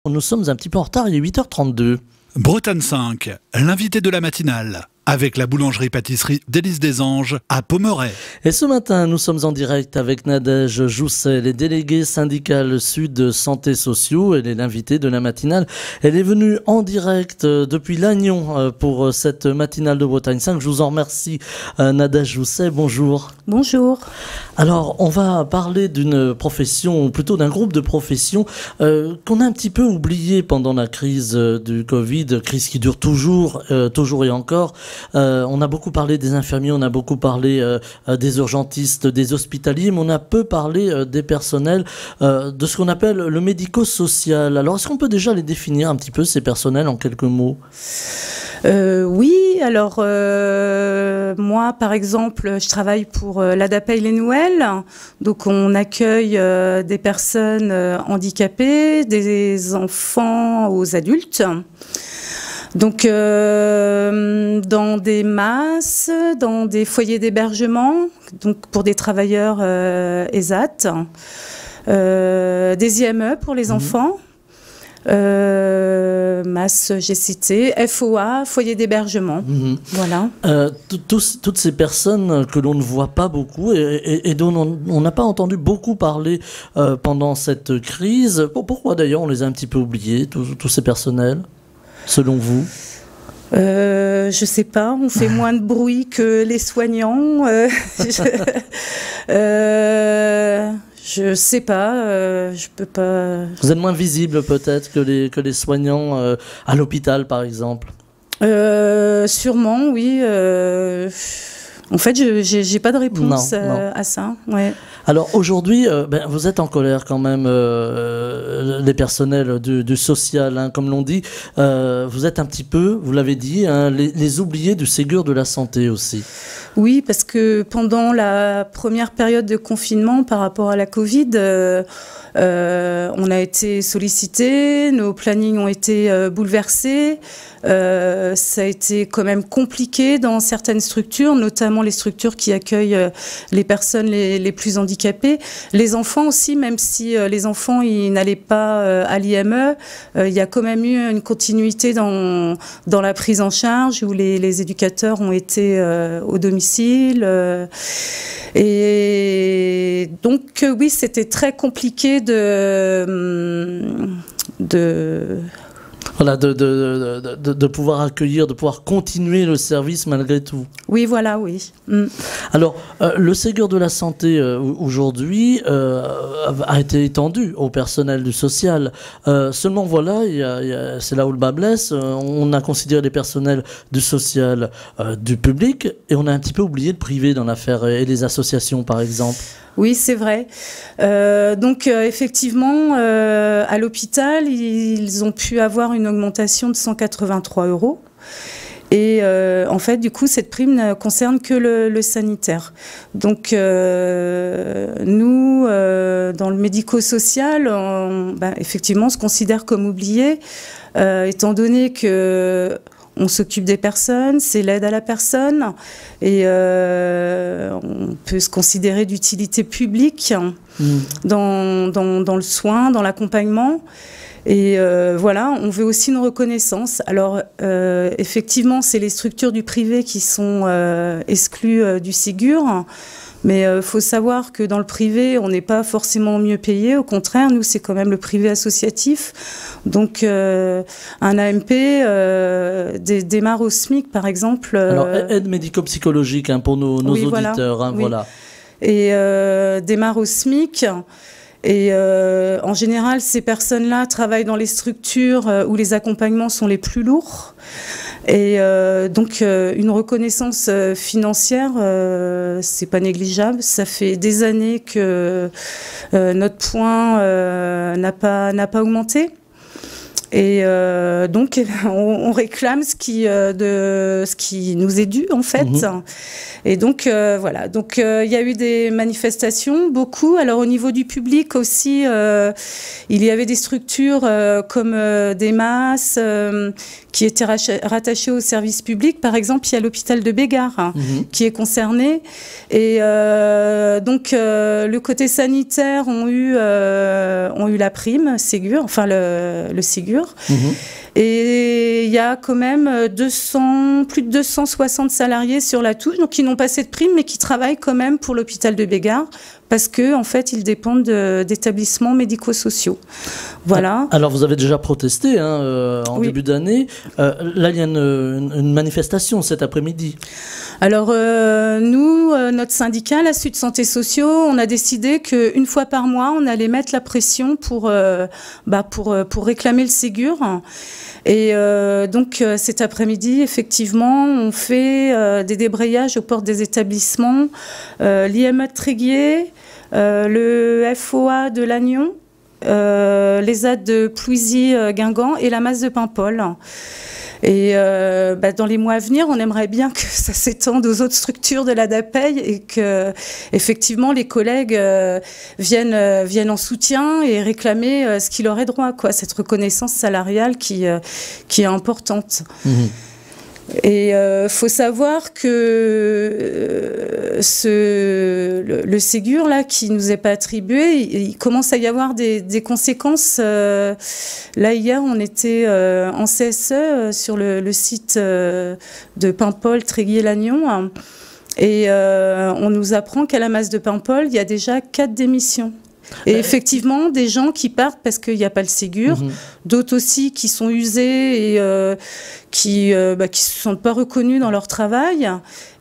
Nous sommes un petit peu en retard, il est 8h32. Bretagne 5, l'invité de la matinale, avec la boulangerie-pâtisserie d'Élise des Anges à Pommerais. Et ce matin, nous sommes en direct avec Nadège Jousset, les délégués syndicales Sud Santé Sociaux. Elle est l'invitée de la matinale. Elle est venue en direct depuis Lannion pour cette matinale de Bretagne 5. Je vous en remercie, Nadège Jousset. Bonjour. Bonjour. Alors, on va parler d'une profession, ou plutôt d'un groupe de professions qu'on a un petit peu oublié pendant la crise du Covid, crise qui dure toujours et encore. On a beaucoup parlé des infirmiers, on a beaucoup parlé des urgentistes, des hospitaliers, mais on a peu parlé des personnels de ce qu'on appelle le médico-social. Alors, est-ce qu'on peut déjà les définir un petit peu, ces personnels, en quelques mots ? Oui, alors moi par exemple je travaille pour l'ADAPEI Les Noëls, donc on accueille des personnes handicapées, des enfants aux adultes, donc dans des masses, dans des foyers d'hébergement, donc pour des travailleurs ESAT, des IME pour les enfants. Masse, j'ai cité, FOA, foyer d'hébergement. Voilà. Toutes ces personnes que l'on ne voit pas beaucoup et dont on n'a pas entendu beaucoup parler pendant cette crise. Pourquoi d'ailleurs on les a un petit peu oubliés, tous ces personnels, selon vous ? Je sais pas, on fait moins de bruit que les soignants. Je sais pas, je peux pas. Vous êtes moins visible peut-être que les soignants à l'hôpital par exemple. Sûrement, oui. En fait, j'ai pas de réponse à ça. Ouais. Alors aujourd'hui, vous êtes en colère quand même, les personnels du social, hein, comme l'on dit. Vous êtes un petit peu, vous l'avez dit, hein, les oubliés du Ségur de la santé aussi. Oui, parce que pendant la première période de confinement par rapport à la Covid, on a été sollicités, nos plannings ont été bouleversés. Ça a été quand même compliqué dans certaines structures, notamment les structures qui accueillent les personnes les plus handicapées. Les enfants aussi, même si les enfants ils n'allaient pas à l'IME, il y a quand même eu une continuité dans la prise en charge où les éducateurs ont été au domicile. Et donc oui, c'était très compliqué Voilà, de pouvoir accueillir, de pouvoir continuer le service malgré tout. Oui, voilà, oui. Alors, le Ségur de la santé aujourd'hui a été étendu au personnel du social. Seulement, voilà, c'est là où le bas blesse. On a considéré les personnels du social du public et on a un petit peu oublié le privé dans l'affaire et les associations, par exemple. Oui, c'est vrai. Donc, effectivement, à l'hôpital, ils ont pu avoir une augmentation de 183 €. Et en fait, du coup, cette prime ne concerne que le sanitaire. Donc, nous, dans le médico-social, effectivement, on se considère comme oubliés, étant donné que on s'occupe des personnes, c'est l'aide à la personne et on peut se considérer d'utilité publique dans le soin, dans l'accompagnement. Et voilà, on veut aussi une reconnaissance. Alors, effectivement, c'est les structures du privé qui sont exclues du Ségur. Mais il faut savoir que dans le privé, on n'est pas forcément mieux payé. Au contraire, nous, c'est quand même le privé associatif. Donc, un AMP démarre au SMIC, par exemple. Alors, aide médico-psychologique hein, pour nos oui, auditeurs. Hein, oui. Voilà. Et démarre au SMIC. Et en général, ces personnes-là travaillent dans les structures où les accompagnements sont les plus lourds. Et donc, une reconnaissance financière, c'est pas négligeable. Ça fait des années que notre point n'a pas augmenté. Et donc, on réclame ce qui nous est dû, en fait. Et donc, voilà. Donc, il y a eu des manifestations, beaucoup. Alors, au niveau du public aussi, il y avait des structures comme des masses qui étaient rattachées au service public. Par exemple, il y a l'hôpital de Bégard qui est concerné. Et donc, le côté sanitaire ont eu la prime Ségur, enfin le Ségur. Et il y a quand même plus de 260 salariés sur la touche, donc qui n'ont pas cette prime, mais qui travaillent quand même pour l'hôpital de Bégard, parce que en fait, ils dépendent d'établissements médico-sociaux. Voilà. Alors, vous avez déjà protesté en début d'année. Là, il y a une manifestation cet après-midi. Alors, nous, notre syndicat, la Sud Santé Sociaux, on a décidé qu'une fois par mois, on allait mettre la pression pour réclamer le Ségur. Et donc, cet après-midi, effectivement, on fait des débrayages aux portes des établissements. L'IMA de Tréguier, le FOA de Lannion, les ZAD de Plouisy-Guingamp et la masse de Paimpol. Et dans les mois à venir, on aimerait bien que ça s'étende aux autres structures de la DAPEI et que, effectivement, les collègues viennent en soutien et réclamer ce qu'il leur est droit, quoi, cette reconnaissance salariale qui est importante. Et faut savoir que le Ségur là qui nous est pas attribué, il commence à y avoir des conséquences. Là hier, on était en CSE sur le site de Paimpol, Tréguier-Lannion, et on nous apprend qu'à la masse de Paimpol, il y a déjà 4 démissions. Et effectivement, des gens qui partent parce qu'il n'y a pas le Ségur, d'autres aussi qui sont usés et qui se sentent pas reconnus dans leur travail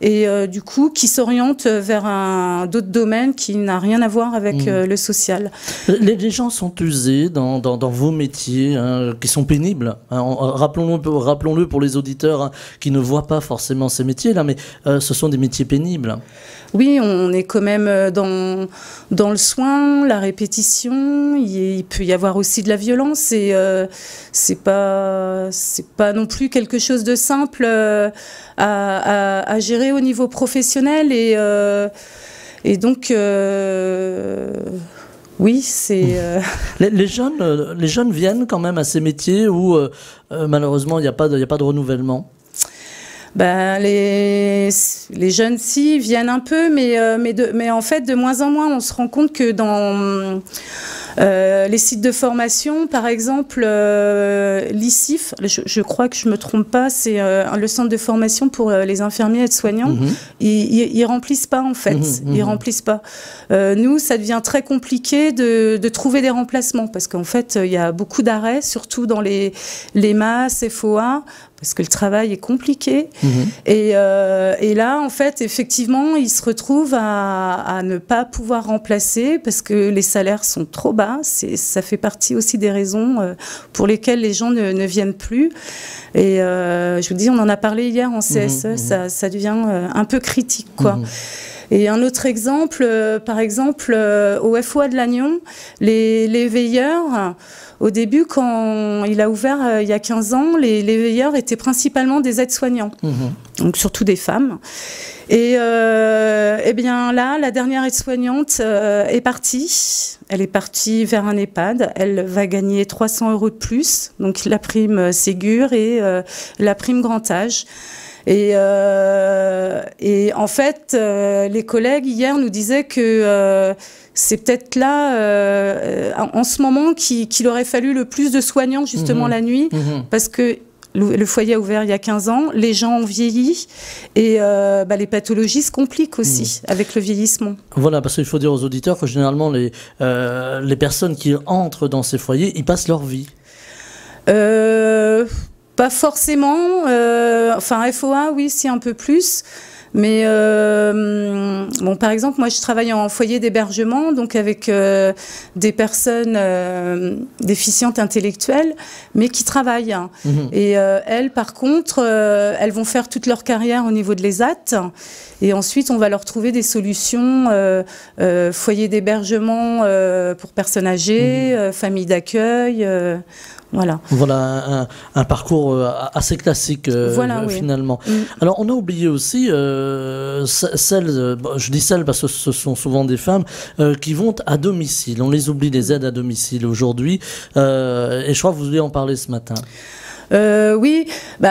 et du coup qui s'orientent vers d'autres domaines qui n'a rien à voir avec le social. Les gens sont usés dans vos métiers qui sont pénibles. Rappelons-le pour les auditeurs qui ne voient pas forcément ces métiers-là, mais ce sont des métiers pénibles. Oui, on est quand même dans le soin, la répétition. Il peut y avoir aussi de la violence et c'est pas non plus quelque chose de simple à gérer au niveau professionnel et donc oui, c'est les jeunes viennent quand même à ces métiers où malheureusement il n'y a pas de renouvellement. Les jeunes, si, viennent un peu, mais en fait, de moins en moins, on se rend compte que dans les sites de formation, par exemple, l'ICIF, je crois que je ne me trompe pas, c'est le centre de formation pour les infirmiers aides-soignants, ils remplissent pas, en fait. Ils remplissent pas. Nous, ça devient très compliqué de trouver des remplacements, parce qu'en fait, il y a beaucoup d'arrêts, surtout dans les MAS, FOA, parce que le travail est compliqué. Et là, en fait, effectivement, ils se retrouvent à ne pas pouvoir remplacer parce que les salaires sont trop bas. Ça fait partie aussi des raisons pour lesquelles les gens ne viennent plus. Et je vous dis, on en a parlé hier en CSE, ça devient un peu critique, quoi. Et un autre exemple, par exemple, au FOA de Lannion, les veilleurs, au début, quand il a ouvert il y a 15 ans, les veilleurs étaient principalement des aides-soignants, donc surtout des femmes. Et bien là, la dernière aide-soignante est partie. Elle est partie vers un EHPAD. Elle va gagner 300 € de plus, donc la prime Ségur et la prime grand âge. Et en fait, les collègues hier nous disaient que c'est peut-être là, en ce moment, qu'il aurait fallu le plus de soignants justement la nuit, parce que le foyer a ouvert il y a 15 ans, les gens ont vieilli et les pathologies se compliquent aussi avec le vieillissement. Voilà, parce qu'il faut dire aux auditeurs que généralement les personnes qui entrent dans ces foyers, ils passent leur vie. Pas forcément. Enfin, FOA, oui, si, un peu plus. Mais bon, par exemple, moi, je travaille en foyer d'hébergement, donc avec des personnes déficientes intellectuelles, mais qui travaillent. Et elles, par contre, elles vont faire toute leur carrière au niveau de l'ESAT. Et ensuite, on va leur trouver des solutions, foyer d'hébergement pour personnes âgées, famille d'accueil. Voilà. Voilà un parcours assez classique Voilà, oui. finalement. Alors on a oublié aussi celles, je dis celles parce que ce sont souvent des femmes qui vont à domicile. On les oublie, les aides à domicile aujourd'hui. Et je crois que vous vouliez en parler ce matin. Oui,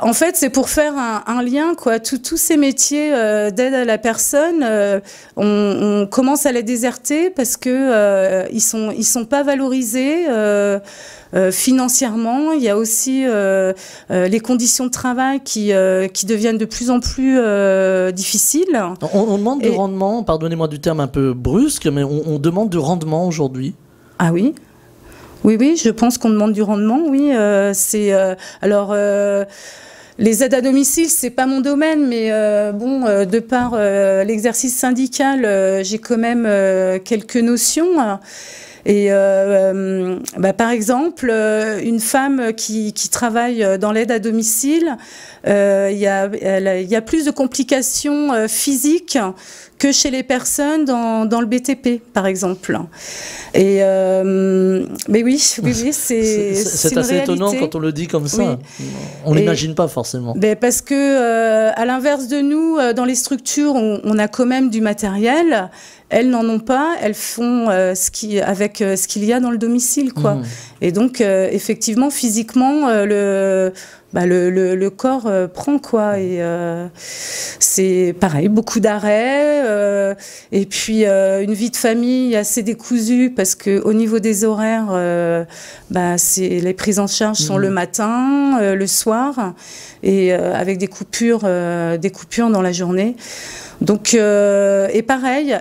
en fait, c'est pour faire un lien, quoi. Tous ces métiers d'aide à la personne, on commence à les déserter parce que ils sont pas valorisés financièrement. Il y a aussi les conditions de travail qui deviennent de plus en plus difficiles. On demande du rendement, pardonnez-moi du terme un peu brusque, mais on demande du rendement aujourd'hui. Ah oui. Oui, je pense qu'on demande du rendement, oui. Les aides à domicile, c'est pas mon domaine, mais de par l'exercice syndical, j'ai quand même quelques notions. Et par exemple, une femme qui travaille dans l'aide à domicile, il y a plus de complications physiques que chez les personnes dans le BTP, par exemple. Et mais oui, c'est assez étonnant quand on le dit comme ça. Oui. On n'imagine pas forcément. Parce que à l'inverse de nous, dans les structures, on a quand même du matériel. Elles n'en ont pas, elles font avec ce qu'il y a dans le domicile, quoi. Et donc, effectivement, physiquement, le corps prend, quoi. Et c'est pareil, beaucoup d'arrêts. Et puis, une vie de famille assez décousue parce qu'au niveau des horaires, les prises en charge sont le matin, le soir, et avec des coupures dans la journée. Donc, et pareil,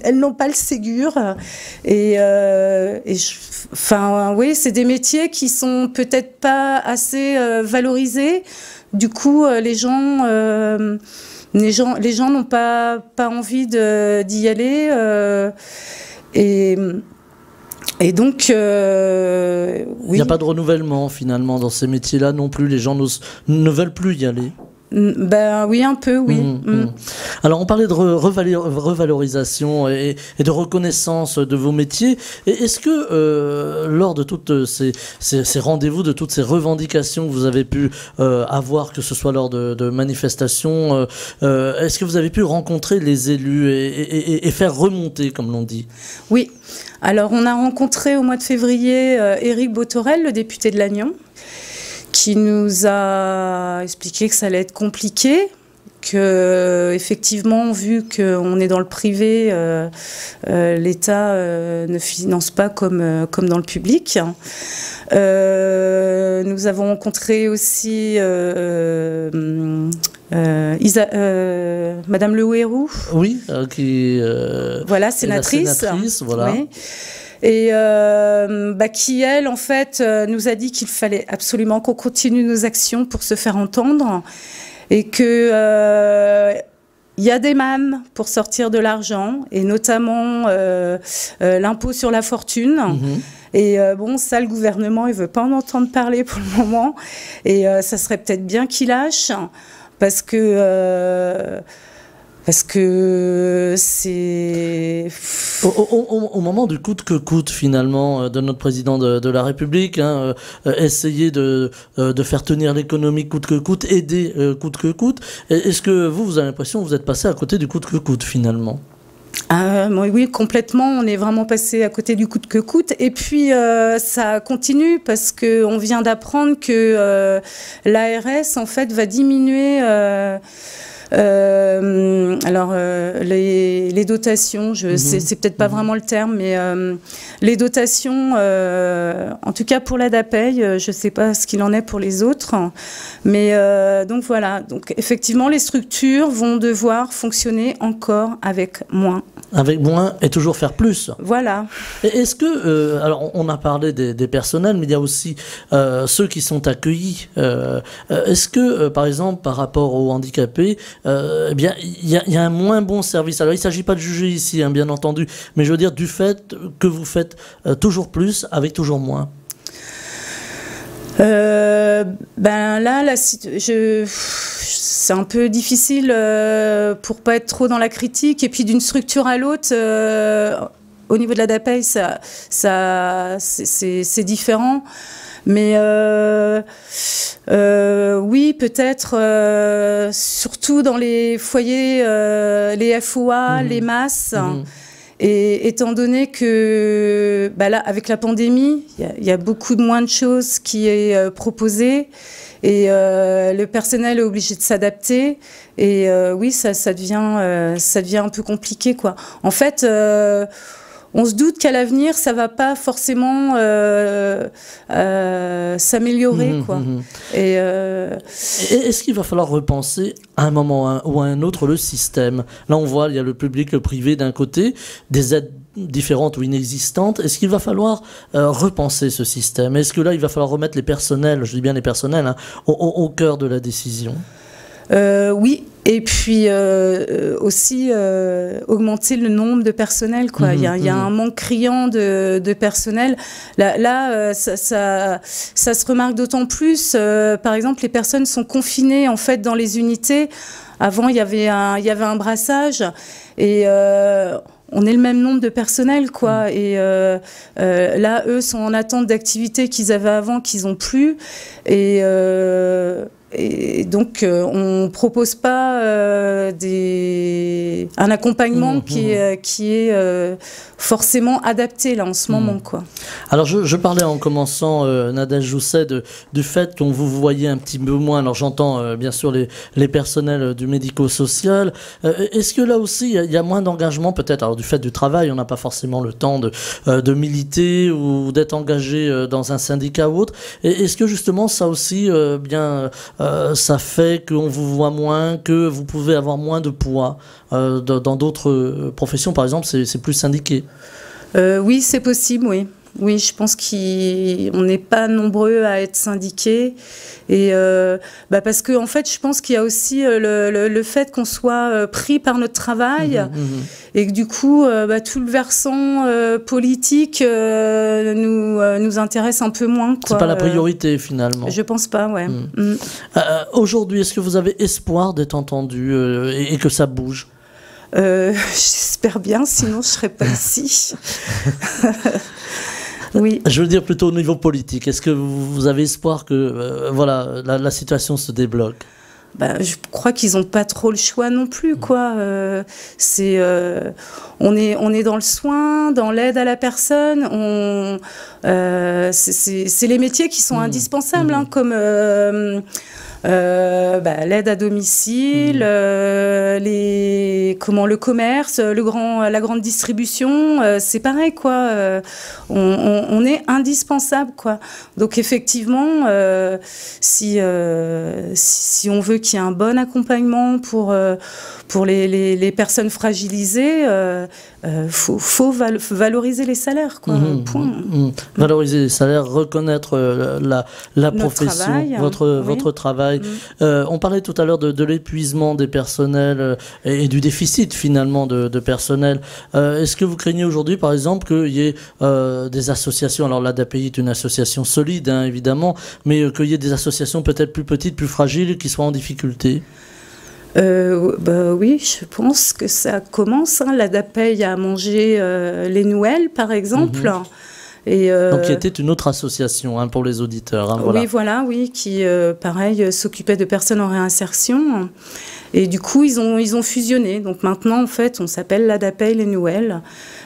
elles n'ont pas le Ségur. Oui, c'est des métiers qui sont peut-être pas assez valorisés. Du coup, les gens n'ont pas envie d'y aller. Et donc, oui. Il n'y a pas de renouvellement finalement dans ces métiers-là non plus. Les gens ne veulent plus y aller. Oui, un peu, oui. Alors, on parlait de revalorisation et de reconnaissance de vos métiers. Est-ce que, lors de toutes ces rendez-vous, de toutes ces revendications que vous avez pu avoir, que ce soit lors de manifestations, est-ce que vous avez pu rencontrer les élus et faire remonter, comme l'on dit? Oui. Alors, on a rencontré au mois de février Éric Botorel, le député de Lannion, qui nous a expliqué que ça allait être compliqué, que effectivement, vu qu'on est dans le privé, l'État ne finance pas comme dans le public. Nous avons rencontré aussi Madame Le Houerou. Oui, qui voilà, sénatrice. Voilà. Oui. Et qui, elle, en fait, nous a dit qu'il fallait absolument qu'on continue nos actions pour se faire entendre et que il y a des mannes pour sortir de l'argent et notamment l'impôt sur la fortune. Et ça, le gouvernement, il veut pas en entendre parler pour le moment. Et ça serait peut-être bien qu'il lâche parce que c'est... Au moment du coûte que coûte, finalement, de notre président de la République, essayer de faire tenir l'économie coûte que coûte, aider coûte que coûte, est-ce que vous avez l'impression que vous êtes passé à côté du coûte que coûte, finalement ? Oui, complètement. On est vraiment passé à côté du coûte que coûte. Et puis, ça continue parce qu'on vient d'apprendre que l'ARS, en fait, va diminuer... les dotations, c'est peut-être pas vraiment le terme, mais les dotations, en tout cas pour l'ADAPEI, je sais pas ce qu'il en est pour les autres, mais donc voilà. Donc effectivement, les structures vont devoir fonctionner encore avec moins. Avec moins et toujours faire plus. Voilà. Est-ce que, alors on a parlé des personnels, mais il y a aussi ceux qui sont accueillis. Est-ce que, par exemple, par rapport aux handicapés, il y a un moins bon service. Alors il ne s'agit pas de juger ici, bien entendu, mais je veux dire du fait que vous faites toujours plus avec toujours moins. C'est un peu difficile pour pas être trop dans la critique. Et puis d'une structure à l'autre, au niveau de l'ADAPEI, c'est différent. Mais oui, peut-être surtout dans les foyers, les FOA, les masses. Et étant donné que là, avec la pandémie, il y a beaucoup moins de choses qui est proposé et le personnel est obligé de s'adapter. Et oui, ça devient un peu compliqué, quoi. En fait, on se doute qu'à l'avenir, ça va pas forcément s'améliorer, quoi. Et est-ce qu'il va falloir repenser à un moment ou à un autre le système? Là, on voit, il y a le public, le privé d'un côté, des aides différentes ou inexistantes. Est-ce qu'il va falloir repenser ce système? Est-ce que là, il va falloir remettre les personnels, je dis bien les personnels, hein, au cœur de la décision? Oui, et puis aussi augmenter le nombre de personnel, quoi. Il y a un manque criant de personnel. Là, ça se remarque d'autant plus. Par exemple, les personnes sont confinées en fait dans les unités. Avant, il y avait un brassage et on est le même nombre de personnel, quoi. Et là, eux sont en attente d'activités qu'ils avaient avant, qu'ils n'ont plus. Et donc, on propose pas un accompagnement qui est forcément adapté là en ce moment, quoi. Alors, je parlais en commençant, Nadège Jousset, du fait qu'on vous voyait un petit peu moins. Alors, j'entends bien sûr les personnels du médico-social. Est-ce que là aussi, il y a moins d'engagement peut-être? Alors, du fait du travail, on n'a pas forcément le temps de militer ou d'être engagé dans un syndicat ou autre. Et est-ce que justement, ça aussi, ça fait qu'on vous voit moins, que vous pouvez avoir moins de poids dans d'autres professions, par exemple, c'est plus syndiqué? Oui, c'est possible, oui. Oui, je pense qu'on n'est pas nombreux à être syndiqués. Et parce que en fait, je pense qu'il y a aussi le fait qu'on soit pris par notre travail et que du coup, tout le versant politique nous intéresse un peu moins, quoi. C'est pas la priorité finalement. Je pense pas, ouais. Aujourd'hui, est-ce que vous avez espoir d'être entendu et que ça bouge? J'espère bien, sinon je serais pas ici. Oui. Je veux dire plutôt au niveau politique. Est-ce que vous avez espoir que la situation se débloque? Je crois qu'ils n'ont pas trop le choix non plus, quoi. On est dans le soin, dans l'aide à la personne. C'est les métiers qui sont indispensables, hein, comme l'aide à domicile, le commerce, la grande distribution, c'est pareil, quoi. On est indispensable, quoi. Donc effectivement, si on veut qu'il y ait un bon accompagnement pour les personnes fragilisées, faut valoriser les salaires, quoi. Point. Valoriser les salaires, reconnaître la profession, travail, votre travail. On parlait tout à l'heure de l'épuisement des personnels et du déficit finalement de personnel. Est-ce que vous craignez aujourd'hui, par exemple, qu'il y ait des associations, alors l'ADAPI est une association solide, hein, évidemment, mais qu'il y ait des associations peut-être plus petites, plus fragiles, qui soient en difficulté? Oui, je pense que ça commence, hein. L'ADAPEI a mangé les Noëls, par exemple. Et donc, qui était une autre association, hein, pour les auditeurs. Hein, voilà. Oui, qui, pareil, s'occupait de personnes en réinsertion. Et du coup, ils ont fusionné. Donc maintenant, en fait, on s'appelle l'ADAPEI les Noëls.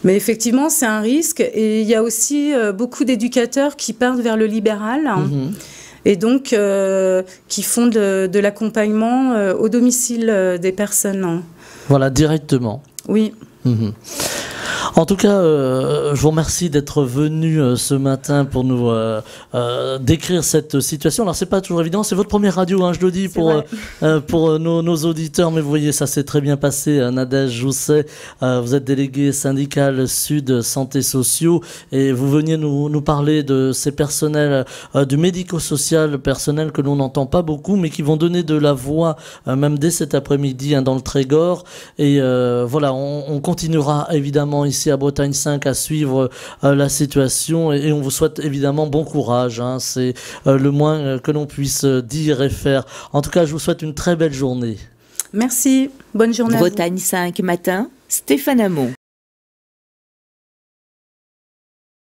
Mais effectivement, c'est un risque. Et il y a aussi beaucoup d'éducateurs qui partent vers le libéral. Et donc, qui font de l'accompagnement au domicile des personnes. Voilà, directement. Oui. En tout cas, je vous remercie d'être venu ce matin pour nous décrire cette situation. Alors, c'est pas toujours évident, c'est votre première radio, hein, je le dis pour nos auditeurs, mais vous voyez, ça s'est très bien passé. Nadège Jousset, vous êtes déléguée syndicale Sud Santé Sociaux et vous veniez nous parler de ces personnels du médico-social, personnels que l'on n'entend pas beaucoup, mais qui vont donner de la voix, même dès cet après-midi, hein, dans le Trégor. Et voilà, on continuera évidemment ici à Bretagne 5 à suivre la situation et on vous souhaite évidemment bon courage, hein, c'est le moins que l'on puisse dire et faire. En tout cas, je vous souhaite une très belle journée. Merci, bonne journée. Bretagne 5 matin, Stéphane Hamon.